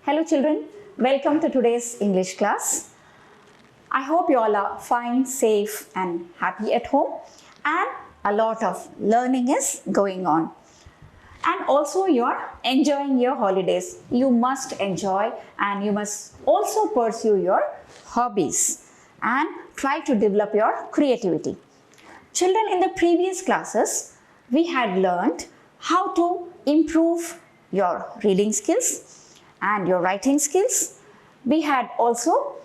Hello children, welcome to today's English class. I hope you all are fine, safe and happy at home and a lot of learning is going on. And also you are enjoying your holidays. You must enjoy and you must also pursue your hobbies and try to develop your creativity. Children, in the previous classes, we had learned how to improve your reading skills and your writing skills. We had also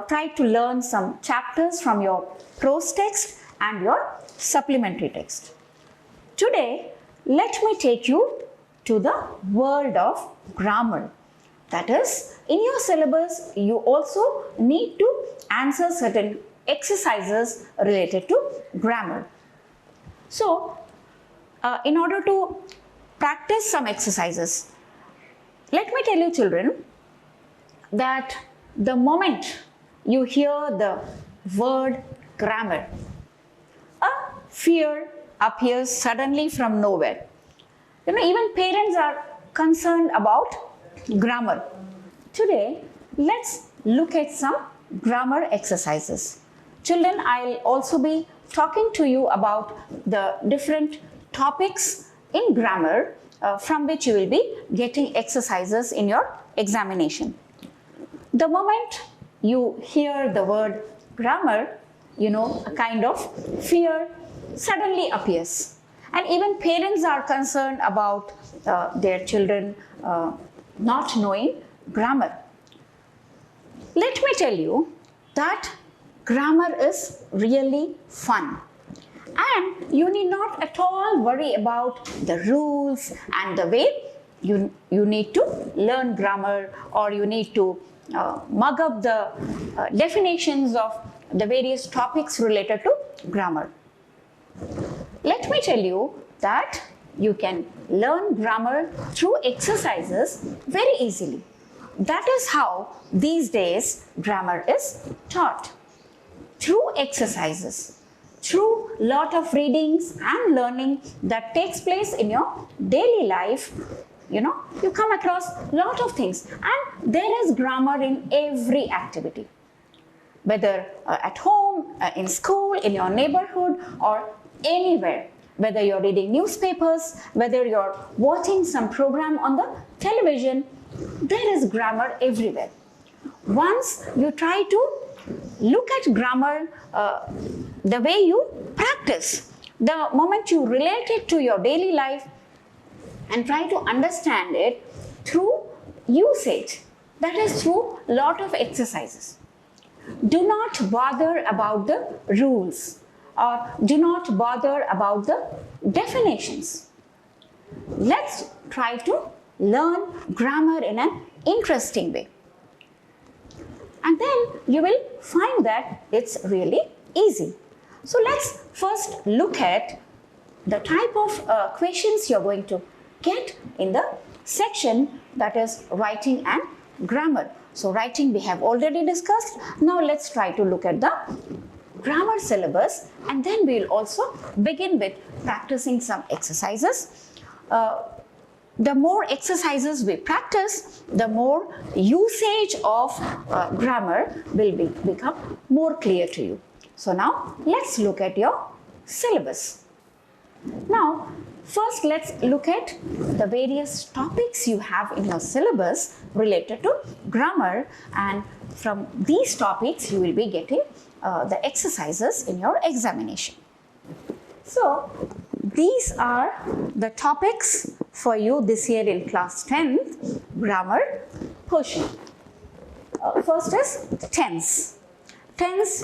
tried to learn some chapters from your prose text and your supplementary text. Today, let me take you to the world of grammar. That is, in your syllabus, you also need to answer certain exercises related to grammar. So, in order to practice some exercises, let me tell you children that the moment you hear the word grammar, a fear appears suddenly from nowhere. Even parents are concerned about grammar. Today, let's look at some grammar exercises. Children, I'll also be talking to you about the different topics in grammar from which you will be getting exercises in your examination. The moment you hear the word grammar, a kind of fear suddenly appears. And even parents are concerned about their children not knowing grammar. Let me tell you that grammar is really fun. And you need not at all worry about the rules and the way you need to learn grammar, or you need to mug up the definitions of the various topics related to grammar. Let me tell you that you can learn grammar through exercises very easily. That is how these days grammar is taught. Through exercises, through lot of readings and learning that takes place in your daily life, you come across lot of things, and there is grammar in every activity. Whether at home, in school, in your neighborhood or anywhere, whether you're reading newspapers, whether you're watching some program on the television, there is grammar everywhere. Once you try to look at grammar the way you practice, the moment you relate it to your daily life and try to understand it through usage, that is through lot of exercises. Do not bother about the rules or do not bother about the definitions. Let's try to learn grammar in an interesting way. And then you will find that it's really easy. So let's first look at the type of questions you're going to get in the section that is writing and grammar. So writing we have already discussed. Now let's try to look at the grammar syllabus, and then we'll also begin with practicing some exercises. The more exercises we practice, the more usage of grammar will become more clear to you. So now let's look at your syllabus. Now first let's look at the various topics you have in your syllabus related to grammar, and from these topics you will be getting the exercises in your examination. So these are the topics for you this year in class 10th grammar portion. First is tense. Tense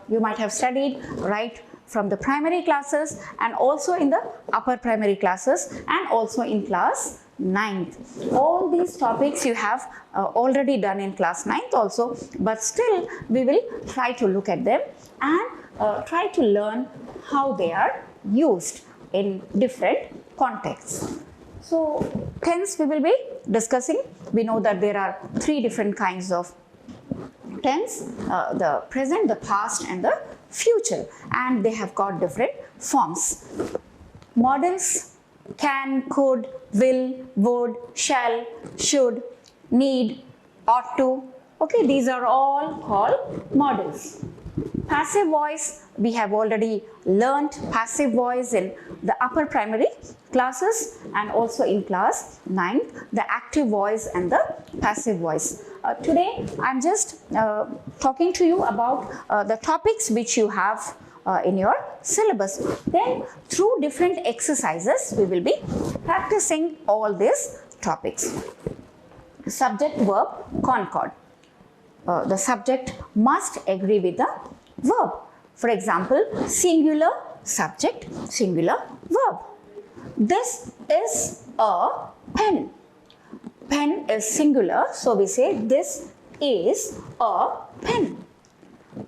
you might have studied right from the primary classes and also in the upper primary classes and also in class 9th. All these topics you have already done in class 9th also, but still we will try to look at them and try to learn how they are used in different contexts. So tense we will be discussing. We know that there are three different kinds of tense, the present, the past and the future, and they have got different forms. Models: can, could, will, would, shall, should, need, ought to. Okay, these are all called modals. Passive voice, we have already learnt passive voice in the upper primary classes and also in class 9th, the active voice and the passive voice. Today, I'm just talking to you about the topics which you have in your syllabus. Then, through different exercises, we will be practicing all these topics. Subject verb concord. The subject must agree with the verb. For example, singular subject, singular verb. This is a pen. Pen is singular, so we say this is a pen.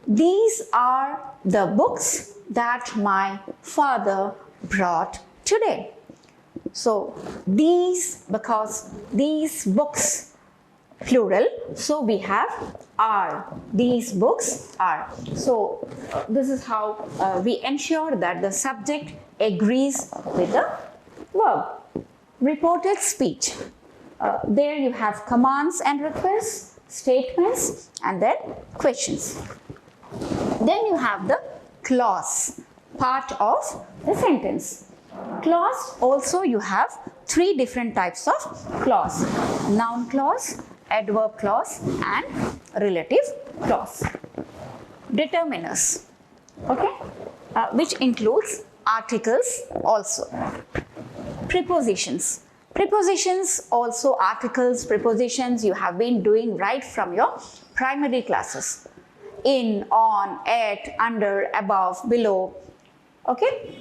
These are the books that my father brought today. So these, because these books, plural, so we have are. These books are. So this is how we ensure that the subject agrees with the verb. Reported speech. There you have commands and requests, statements, and then questions. Then you have the clause, part of the sentence. Clause, also you have three different types of clause: noun clause, adverb clause, and relative clause. Determiners, okay, which includes articles also. Prepositions. Prepositions, also articles, prepositions you have been doing right from your primary classes. In, on, at, under, above, below, okay,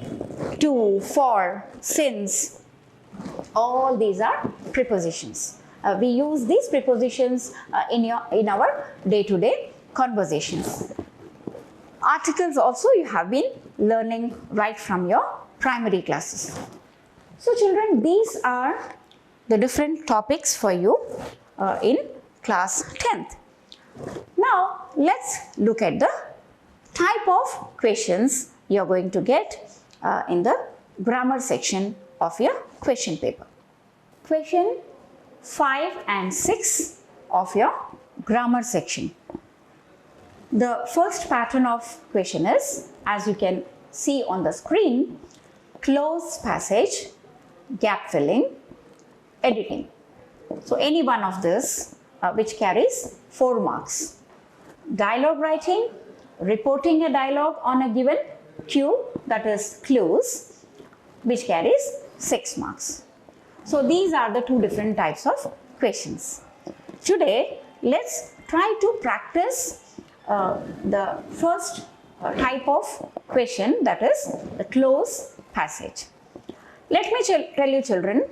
to, for, since, all these are prepositions. We use these prepositions in our day-to-day conversations. Articles also you have been learning right from your primary classes. So children, these are the different topics for you in class 10th. Now, let's look at the type of questions you are going to get in the grammar section of your question paper. Question 5 and 6 of your grammar section. The first pattern of question is, as you can see on the screen, close passage, gap filling, editing. So any one of this which carries 4 marks. Dialogue writing, reporting a dialogue on a given cue, that is clues, which carries 6 marks. So these are the two different types of questions. Today, let's try to practice the first type of question, that is the close passage. Let me tell you children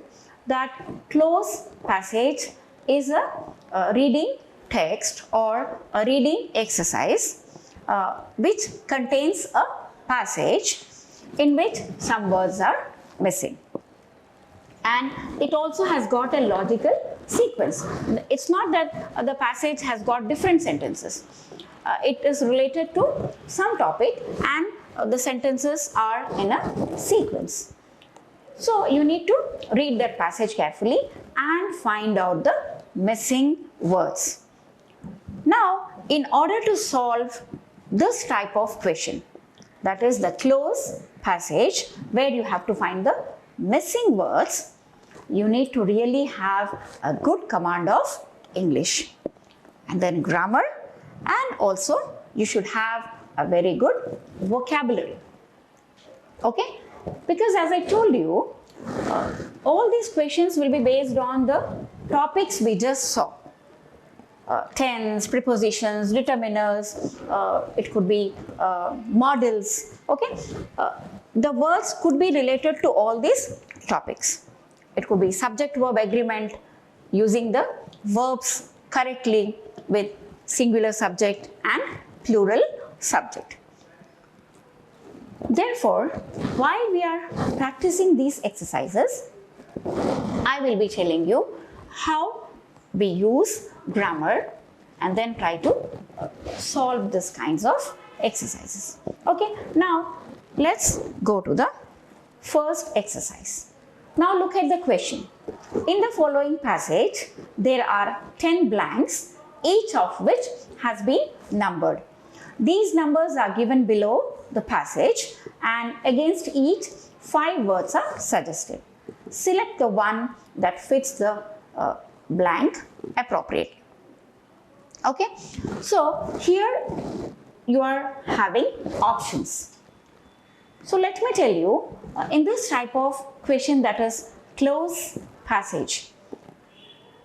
that close passage is a reading text or a reading exercise which contains a passage in which some words are missing. And it also has got a logical sequence. It's not that the passage has got different sentences. It is related to some topic and the sentences are in a sequence. So you need to read that passage carefully and find out the missing words. Now, in order to solve this type of question, that is the close passage where you have to find the missing words, you need to really have a good command of English and then grammar, and also you should have a very good vocabulary. Okay? Because as I told you, all these questions will be based on the topics we just saw. Tense, prepositions, determiners, it could be models, okay? The words could be related to all these topics. It could be subject-verb agreement, using the verbs correctly with singular subject and plural subject. Therefore, while we are practicing these exercises, I will be telling you how we use grammar and then try to solve these kinds of exercises. Okay, now let's go to the first exercise. Now look at the question. In the following passage, there are 10 blanks, each of which has been numbered. These numbers are given below the passage, and against each 5 words are suggested. Select the one that fits the blank appropriately. Okay, so here you are having options. So let me tell you, in this type of question, that is close passage.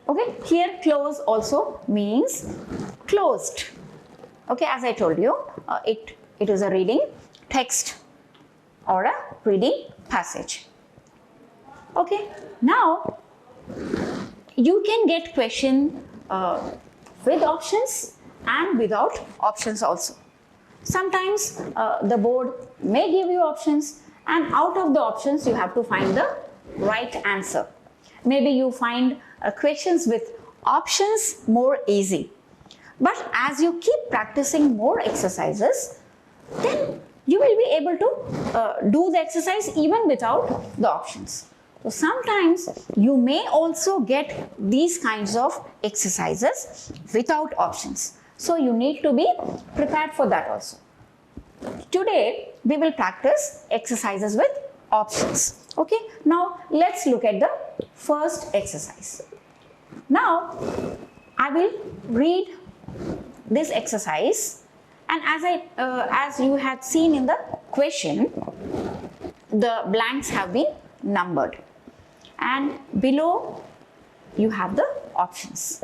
Okay, here close also means closed. Okay, as I told you, it is a reading text or a reading passage. Okay, now you can get question with options and without options also. Sometimes the board may give you options, and out of the options you have to find the right answer. Maybe you find questions with options more easy. But as you keep practicing more exercises, then you will be able to do the exercise even without the options. So sometimes you may also get these kinds of exercises without options. So you need to be prepared for that also. Today we will practice exercises with options. Okay, now let's look at the first exercise. Now I will read this exercise, and as you had seen in the question, the blanks have been numbered, and below you have the options.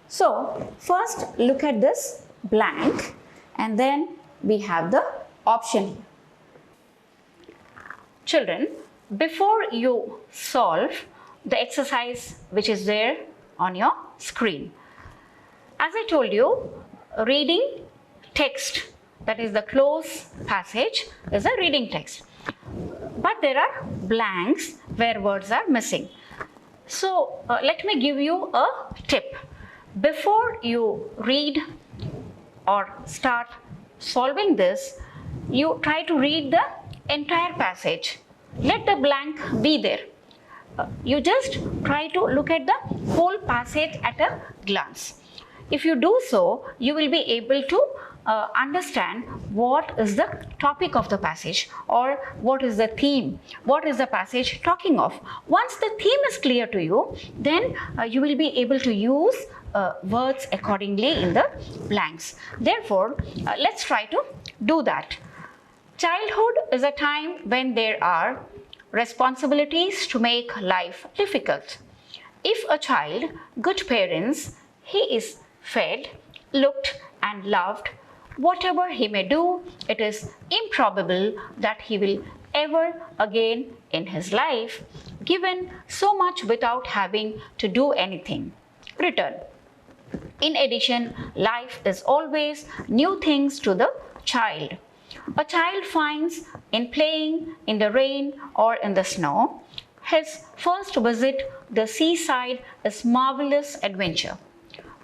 So first look at this blank, and then we have the option here. Children, before you solve the exercise which is there on your screen, as I told you, reading text, that is the close passage, is a reading text. But there are blanks where words are missing. So let me give you a tip. Before you read or start solving this, you try to read the entire passage. Let the blank be there. You just try to look at the whole passage at a glance. If you do so, you will be able to understand what is the topic of the passage, or what is the theme, what is the passage talking of. Once the theme is clear to you, then you will be able to use words accordingly in the blanks. Therefore, let's try to do that. Childhood is a time when there are responsibilities to make life difficult. If a child, good parents, he is fed, looked and loved. Whatever he may do, it is improbable that he will ever again in his life given so much without having to do anything. Return. In addition, life is always new things to the child. A child finds in playing in the rain or in the snow, his first visit the seaside is marvelous adventure.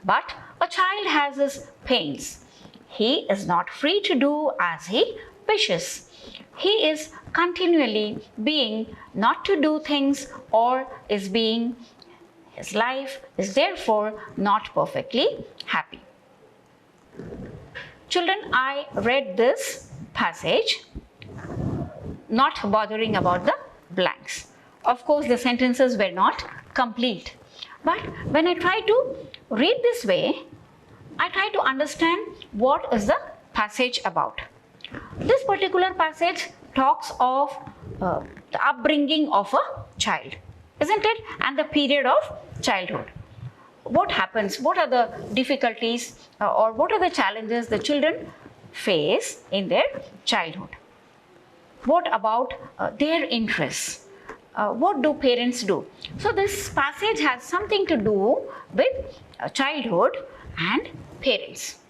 But a child has his pains. He is not free to do as he wishes. He is continually being not to do things, or is being. His life is therefore not perfectly happy. Children, I read this passage, not bothering about the blanks. Of course, the sentences were not complete. But when I try to read this way, I try to understand what is the passage about. This particular passage talks of the upbringing of a child, isn't it? And the period of childhood. What happens? What are the difficulties or what are the challenges the children face in their childhood? What about their interests? What do parents do? So this passage has something to do with childhood and parents.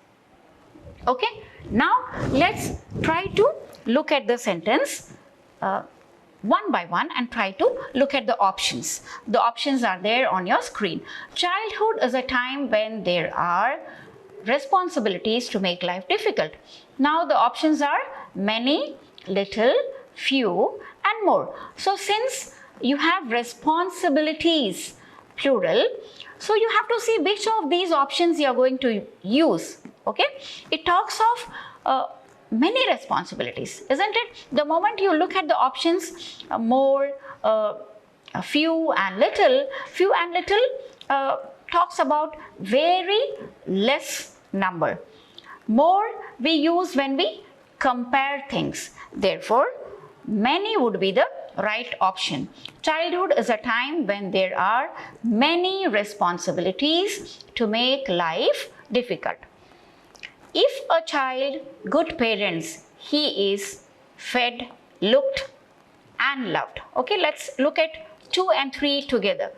Okay, now let's try to look at the sentence one by one and try to look at the options. The options are there on your screen. Childhood is a time when there are responsibilities to make life difficult. Now the options are many, little, few and more. So since you have responsibilities, plural. So you have to see which of these options you are going to use. Okay, it talks of many responsibilities, isn't it? The moment you look at the options, more, few and little, talks about very less number. More we use when we compare things. Therefore, many would be the right option. Childhood is a time when there are many responsibilities to make life difficult. If a child good parents, he is fed, looked and loved. Okay, let's look at 2 and 3 together.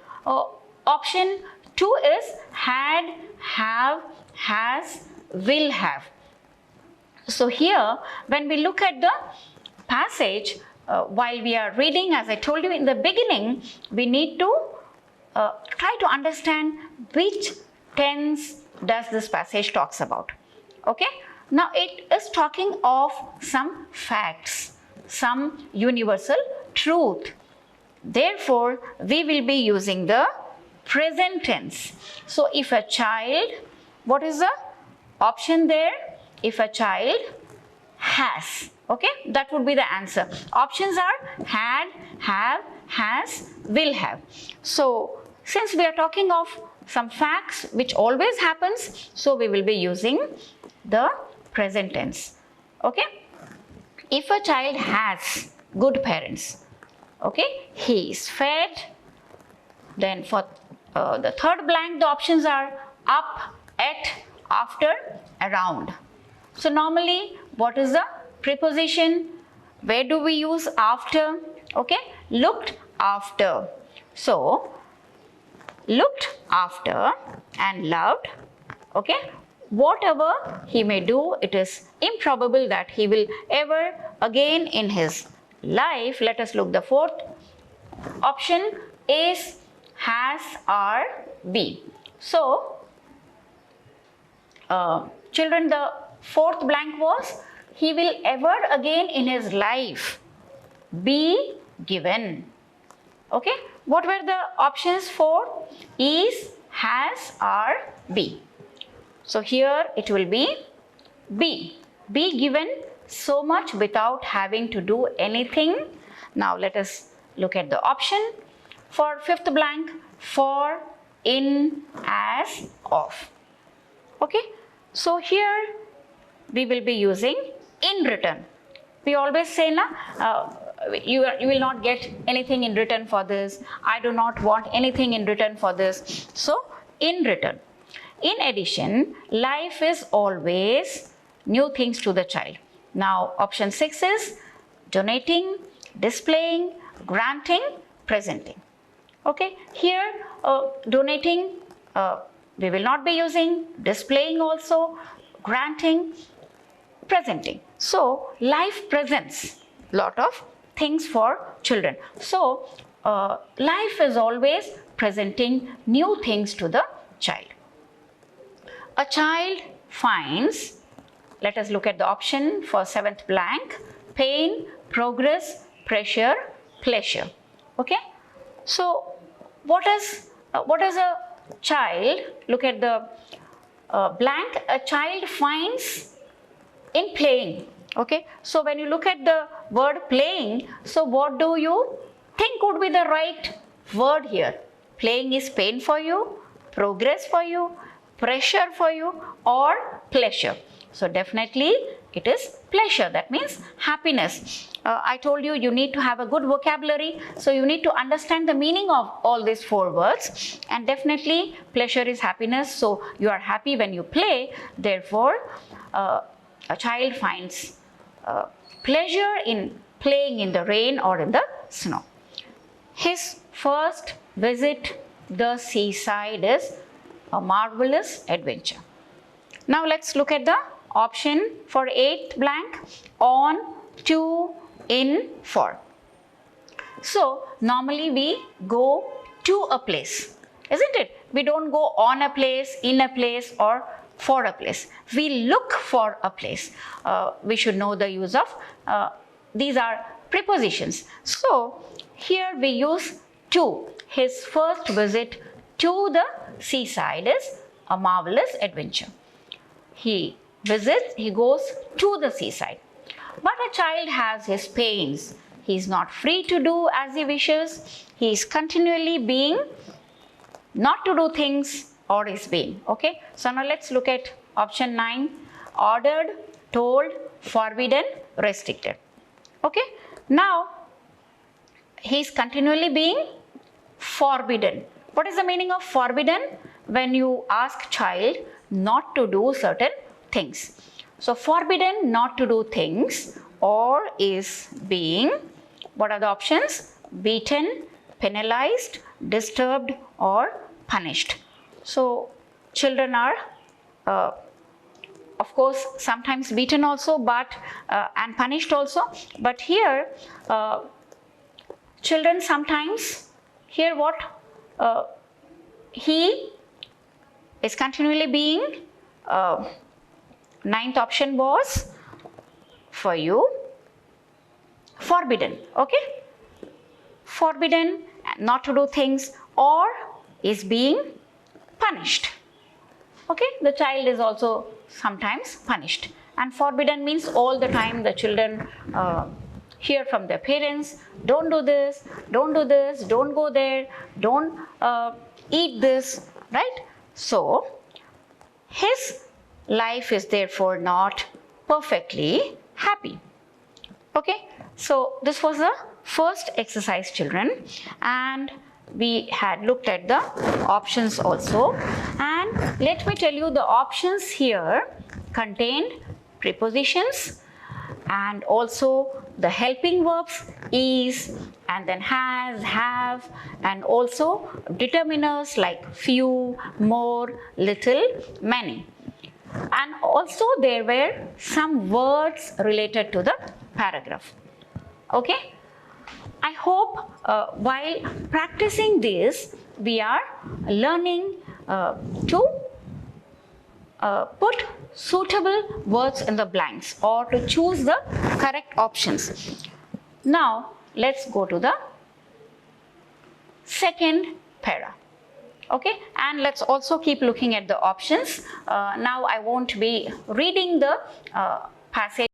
Option 2 is had, have, has, will have. So here when we look at the passage, while we are reading, as I told you in the beginning, we need to try to understand which tense does this passage talks about. Okay, now it is talking of some facts, some universal truth. Therefore, we will be using the present tense. So if a child, what is the option there? If a child has, okay, that would be the answer. Options are had, have, has, will have. So since we are talking of some facts which always happens, so we will be using the present tense. Okay, if a child has good parents, okay, he is fed. Then for the third blank, the options are up, at, after, around. So normally, what is the preposition? Where do we use after? Okay, looked after. So looked after and loved. Okay, whatever he may do, it is improbable that he will ever again in his life. Let us look the fourth option is has, are, be. So children, the fourth blank was he will ever again in his life be given. Okay, what were the options for is, has, are, be? So here it will be be given so much without having to do anything. Now let us look at the option for fifth blank, for, in, as, of. Okay, so here we will be using in return. We always say na, you will not get anything in return for this. I do not want anything in return for this. So in return. In addition, life is always new things to the child. Now option 6 is donating, displaying, granting, presenting. Okay, here donating we will not be using, displaying also, granting, presenting. So life presents lot of things for children. So life is always presenting new things to the child. A child finds, let us look at the option for seventh blank, pain, progress, pressure, pleasure. Okay, so what is a child? Look at the blank. A child finds in playing. Okay, so when you look at the word playing, so what do you think would be the right word here? Playing is pain for you, progress for you, pressure for you, or pleasure? So definitely it is pleasure. That means happiness. I told you, you need to have a good vocabulary. So you need to understand the meaning of all these 4 words. And definitely pleasure is happiness. So you are happy when you play. Therefore, a child finds pleasure in playing in the rain or in the snow. His first visit the seaside is a marvelous adventure. Now let's look at the option for 8th blank, on, to, in, for. So normally we go to a place, isn't it? We don't go on a place, in a place, or for a place. We look for a place. We should know the use of these are prepositions. So here we use to. His first visit to the seaside is a marvelous adventure. He goes to the seaside. But a child has his pains. He is not free to do as he wishes. He is continually being not to do things or is being. Okay. So now let's look at option 9. Ordered, told, forbidden, restricted. Okay. Now he is continually being forbidden. What is the meaning of forbidden? When you ask child not to do certain things. So forbidden not to do things or is being, what are the options? Beaten, penalized, disturbed or punished. So children are of course sometimes beaten also, but and punished also, but here children sometimes, here what he is continually being, ninth option was for you forbidden. Okay, forbidden not to do things or is being punished. Okay, the child is also sometimes punished, and forbidden means all the time the children hear from their parents, don't do this, don't do this, don't go there, don't eat this, right? So his life is therefore not perfectly happy. Okay, so this was the first exercise, children, and we had looked at the options also. And let me tell you, the options here contained prepositions and also the helping verbs is, and then has, have, and also determiners like few, more, little, many. And also there were some words related to the paragraph. Okay, I hope while practicing this we are learning to put suitable words in the blanks or to choose the correct options. Now let's go to the second para. Okay, and let's also keep looking at the options. Now I won't be reading the passage